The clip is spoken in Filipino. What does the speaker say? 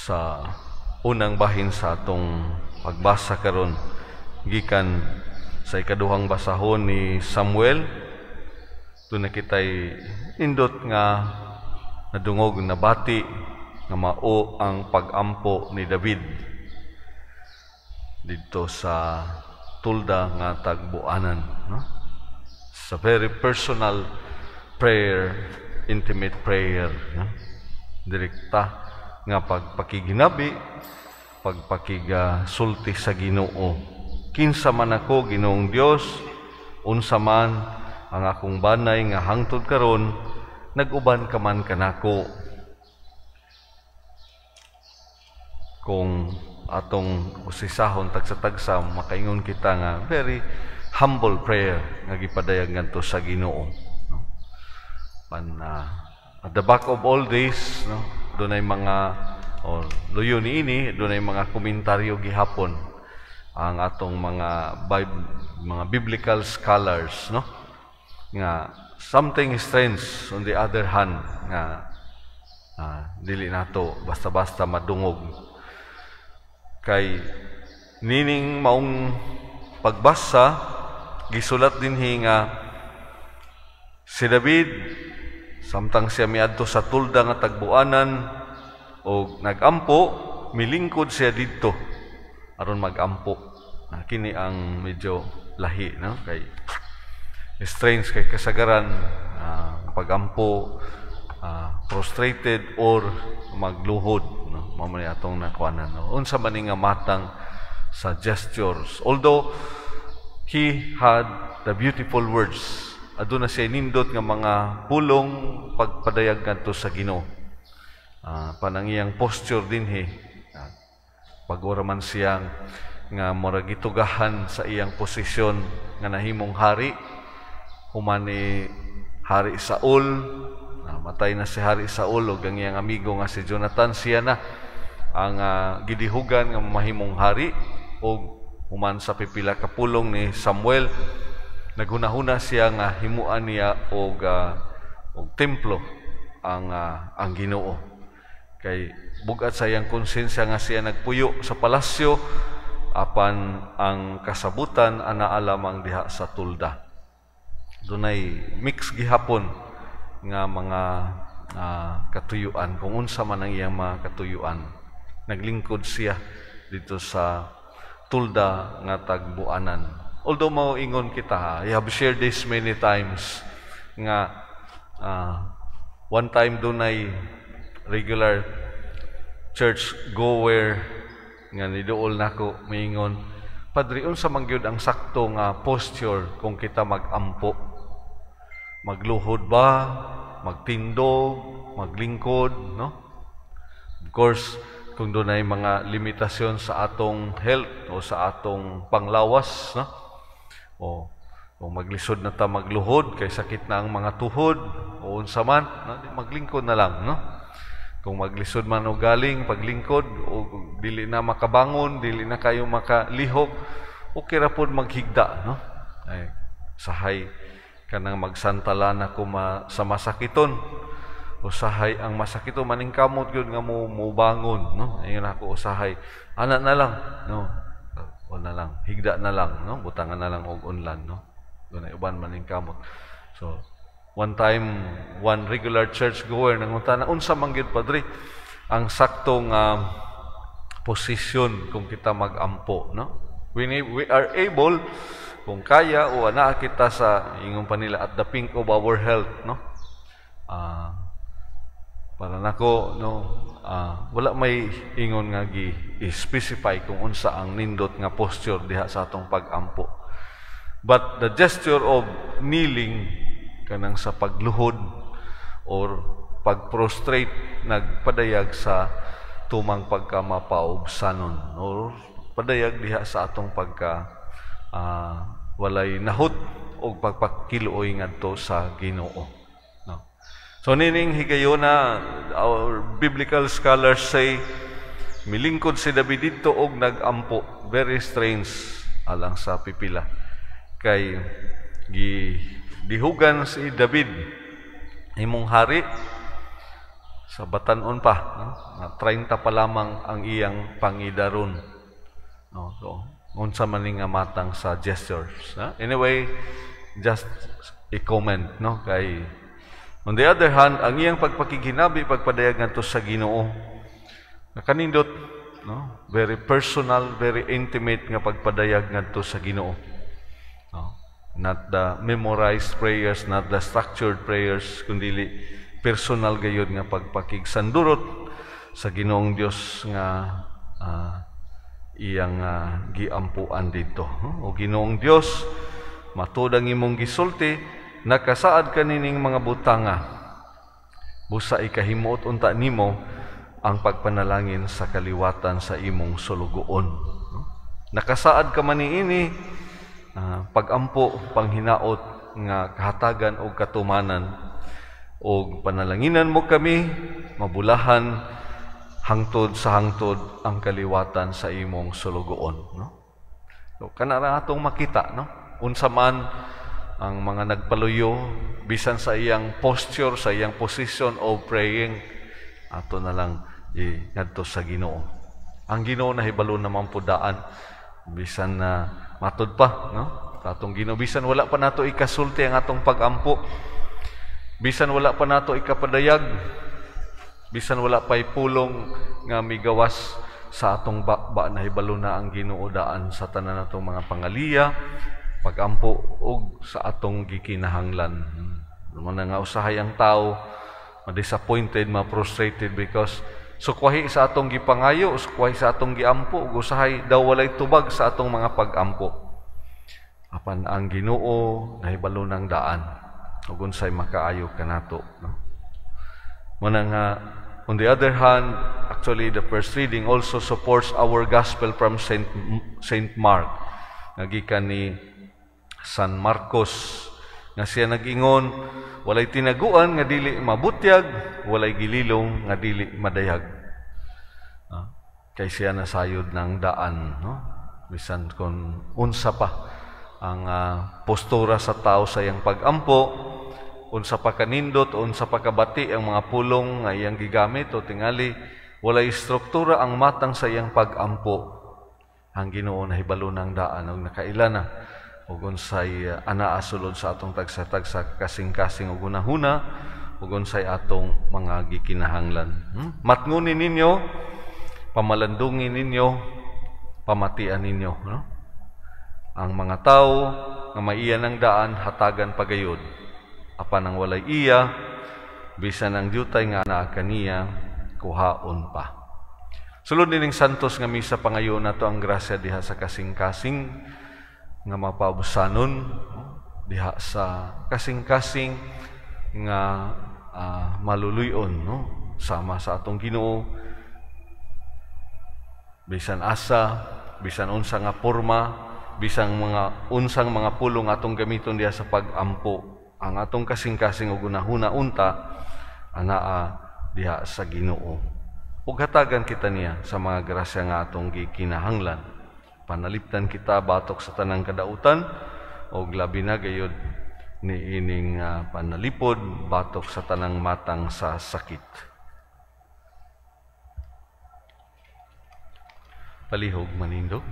sa unang bahin sa atong pagbasa karon gikan sa ikaduhang basahon ni Samuel. Doon na kita'y indot nga nadungog na bati nga mao ang pag-ampo ni David dito sa tulda nga tagbuanan, no? It's a very personal prayer, intimate prayer, no? Direkta nga pagpakiginabi, pagpakigasulti sa Ginoo. Kinsa man ako, Ginoong Dios, unsa man ang akong banay nga hangtod karon, nag-uban ka man kanako. Kung atong usisahon tagsa-tagsa, makaingon kita nga very humble prayer nga gipadayag ngadto sa Ginoo, no? At the back of all this, no, dunay mga luyo niini, dunay mga komentaryo gihapon ang atong mga biblical scholars, no, nga something strange on the other hand nga dili nato basta-basta madungog kay nining maong pagbasa gisulat dinhi nga si David samtang siya miadto sa tulda nga tagbuanan o nagampo, milingkod siya dito aron magampo. Kini ang medyo lahi, no? Kay strange kay kasagaran pagampo, prostrated or magluhod, no? Mamani atong nakuanan, no? Unsa man nga matang sa gestures, although he had the beautiful words, aduna siya nindot nga mga pulong pagpadayag ngadto sa Ginoo. Panang iyang posture dinhi, pag-ora man siyang nga murag gitugahan sa iyang posisyon nga nahimong hari, human ni Hari Saul, matay na si Hari Saul ug ang iyang amigo nga si Jonathan, siya na ang gidihugan nga mahimong hari. O human sa pipila ka pulong ni Samuel, naghunahuna siya nga himuan niya og templo ang Ginoo. Kay bugat sa iyang konsensya nga siya nagpuyo sa palasyo apan ang kasabutan anaa lamang diha sa tulda. Dunay mix gihapon nga mga katuyuan, kung unsa man ang iyang mga katuyuan. Naglingkod siya dito sa tulda nga tagbuanan. Although mauingon kita, I have shared this many times nga one time dunay regular church goer nga niduol nako miingon, Padre, unsa man gyud ang sakto nga posture kung kita magampo? Magluhod ba, magtindog, maglingkod, no? Of course, kung dunay mga limitasyon sa atong health o sa atong panglawas, no? O kung maglisod na ta magluhod kay sakit na ang mga tuhod o unsa man, no? Maglingkod na lang, no? Kung maglisod man o galing paglingkod o dili na makabangon, dili na kayo makalihok, okay ra pod maghigda, no? Ay sahay kanang magsantala na ko sa masakiton, usahay ang masakiton maning kamot gyud nga mo bangon, no? Ayon ako usahay ana na lang, no? O na lang, higda na lang, no? Butangan na lang og unlan, no? Dunay uban maning kamot. So one time, one regular church goer nangutana, unsa man gyud Padre ang saktong posisyon kung kita magampo, no? We are able, kung kaya o anaa kita sa ingon pa nila at the pink of our health, no? Para nako, no, wala may ingon nga gi-specify kung unsa ang nindot nga posture diha sa atong pagampo. But the gesture of kneeling kanang sa pagluhod or pagprostrate nagpadayag sa tumang pagkamapaubsanon or padayag diha sa atong walay nahut o pagpakiluoy ngadto sa Ginoo, no? So nining higayona, our biblical scholars say milingkod si David dito og nagampo. Very strange alang sa pipila kay dihugan si David imong hari sa batanon pa, no? 30 pa lamang ang iyang pangidaron. No? So, unsa man nga matang sa gestures. No? Anyway, just a comment, no? Kay on the other hand, ang iyang pagpakiginabi, pagpadayag ngadto sa Ginoo, nakanindot, no? Very personal, very intimate nga pagpadayag ngadto sa Ginoo. No? Not the memorized prayers, not the structured prayers, kundi personal gayud nga pagpakigsandurot sa Ginoong Dios nga iyang giampuan dito. O Ginoong Dios, matud ang imong gisulti, nakasaad kanining mga butanga. Busa ikahimuot unta nimo ang pagpanalangin sa kaliwatan sa imong sulugoon. Nakasaad ka man niini pagampo, panghinaot nga kahatagan o katumanan, o panalanginan mo kami, mabulahan hangtod sa hangtod ang kaliwatan sa imong sulugoon. No? So, kanara atong makita, no? Unsa man ang mga nagpaluyo, bisan sa iyang posture, sa iyang position of praying, ato na lang ngadto sa Ginoo. Ang Ginoo nahibalo naman po daan, bisan na matud pa, no? Atong Ginoo, bisan wala pa nato ikasulti ang atong pagampo, bisan wala pa nato ikapadayag, bisan wala pa'y pulong nga migawas sa atong bakba, nahibalo na ang Ginoo daan sa tanan natong mga pangaliya, pagampo ug sa atong gikinahanglan. Naman nga usahay ang tao, ma-disappointed, ma-frustrated because sukwahi sa atong gipangayo, sukwahi sa atong giampo, ug usahay daw walay tubag sa atong mga pagampo. Apan ang Ginoo nahibalo ng daan, ug unsay makaayo kanato, no? Muna nga, on the other hand, actually the first reading also supports our gospel from Saint Mark, nagikan ni San Marcos, nga siya nag-ingon, walay tinaguan nga dili mabutyag, walay gililong nga dili madayag. Kay siya nasayod ng daan, no? Bisan kon unsa pa ang postura sa tao sa iyang pagampo, unsa pa kanindot, unsa pa kabati ang mga pulong nga iyang gigamit, o tingali walay struktura ang matang sa iyang pagampo. Ang Ginoo nahibalo ng daan ug nakaila na ug unsay anaa sulod sa atong tagsa-tagsa kasing-kasing ug hunahuna, ug unsay atong mga gikinahanglan. Matngunin ninyo, pamalandungin ninyo, pamatian ninyo, no? Ang mga tao nga maiyan ng daan hatagan pagayod. Apan ang walay iya, bisan ang diutay nga anaa kaniya, kuhaon pa. Sulod nining santos nga misa pangayon nato ang grasya diha sa kasing-kasing nga mapabusanon, diha sa kasing-kasing nga maluluyon, no? Sama sa atong Ginoo, bisan asa, bisan unsa nga porma, bisan unsang mga pulong atong gamiton diha sa pagampo, ang atong kasing-kasing ug unahuna unta anaa diha sa Ginoo. Ug hatagan kita niya sa mga grasya nga atong gikinahanglan. Panaliptan kita batok sa tanang kadautan, ug labi na gayud niining panalipod batok sa tanang matang sa sakit. Palihog manindog.